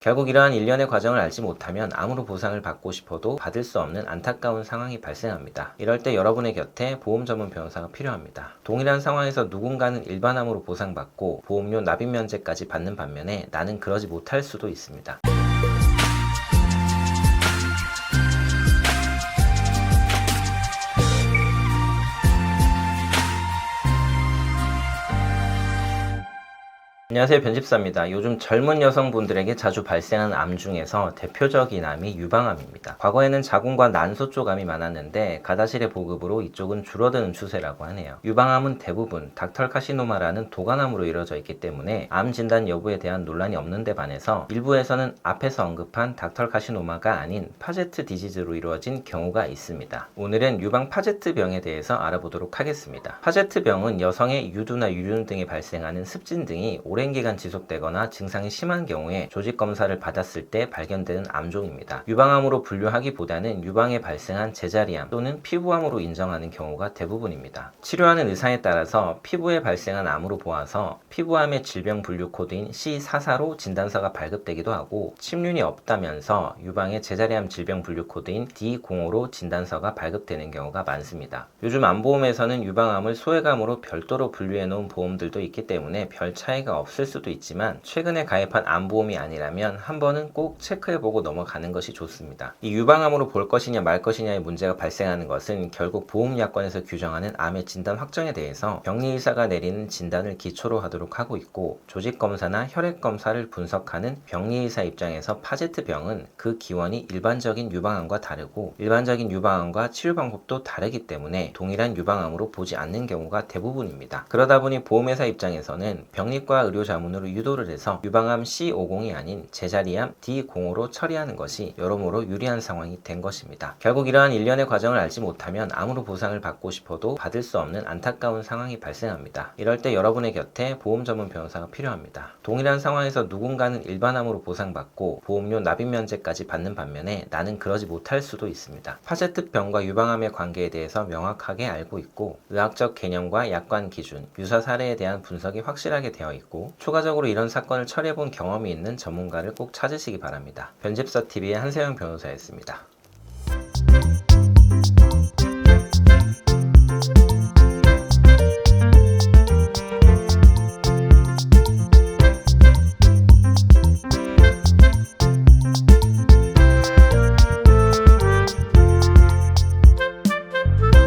결국 이러한 일련의 과정을 알지 못하면 아무로 보상을 받고 싶어도 받을 수 없는 안타까운 상황이 발생합니다. 이럴 때 여러분의 곁에 보험 전문 변호사가 필요합니다. 동일한 상황에서 누군가는 일반암으로 보상받고 보험료 납입 면제까지 받는 반면에 나는 그러지 못할 수도 있습니다. 안녕하세요, 변집사입니다. 요즘 젊은 여성분들에게 자주 발생하는 암 중에서 대표적인 암이 유방암입니다. 과거에는 자궁과 난소 쪽 암이 많았는데 가다실의 보급으로 이쪽은 줄어드는 추세라고 하네요. 유방암은 대부분 닥털카시노마라는 도관암으로 이루어져 있기 때문에 암 진단 여부에 대한 논란이 없는 데 반해서 일부에서는 앞에서 언급한 닥털카시노마가 아닌 파제트 디지즈로 이루어진 경우가 있습니다. 오늘은 유방 파제트 병에 대해서 알아보도록 하겠습니다. 파제트 병은 여성의 유두나 유륜 등에 발생하는 습진 등이 오랜 기간 지속되거나 증상이 심한 경우에 조직 검사를 받았을 때 발견되는 암종입니다. 유방암으로 분류하기보다는 유방에 발생한 제자리암 또는 피부암으로 인정하는 경우가 대부분입니다. 치료하는 의사에 따라서 피부에 발생한 암으로 보아서 피부암의 질병 분류 코드인 C44로 진단서가 발급되기도 하고, 침륜이 없다면서 유방의 제자리암 질병 분류 코드인 D05로 진단서가 발급되는 경우가 많습니다. 요즘 암보험에서는 유방암을 소외감으로 별도로 분류해 놓은 보험들도 있기 때문에 별 차이가 없을 수도 있지만, 최근에 가입한 암보험이 아니라면 한 번은 꼭 체크해보고 넘어가는 것이 좋습니다. 이 유방암으로 볼 것이냐 말 것이냐의 문제가 발생하는 것은 결국 보험약관에서 규정하는 암의 진단 확정에 대해서 병리의사가 내리는 진단을 기초로 하도록 하고 있고, 조직검사나 혈액검사를 분석하는 병리의사 입장에서 파제트병은 그 기원이 일반적인 유방암과 다르고 일반적인 유방암과 치료 방법도 다르기 때문에 동일한 유방암으로 보지 않는 경우가 대부분입니다. 그러다 보니 보험회사 입장에서는 병리과 의료 자문으로 유도를 해서 유방암 C50이 아닌 제자리암 D05로 처리하는 것이 여러모로 유리한 상황이 된 것입니다. 결국 이러한 일련의 과정을 알지 못하면 암으로 보상을 받고 싶어도 받을 수 없는 안타까운 상황이 발생합니다. 이럴 때 여러분의 곁에 보험 전문 변호사가 필요합니다. 동일한 상황에서 누군가는 일반암으로 보상받고 보험료 납입 면제까지 받는 반면에 나는 그러지 못할 수도 있습니다. 파제트병과 유방암의 관계에 대해서 명확하게 알고 있고, 의학적 개념과 약관 기준, 유사 사례에 대한 분석이 확실하게 되어 있고, 추가적으로 이런 사건을 처리해본 경험이 있는 전문가를 꼭 찾으시기 바랍니다. 변집사TV의 한세영 변호사였습니다.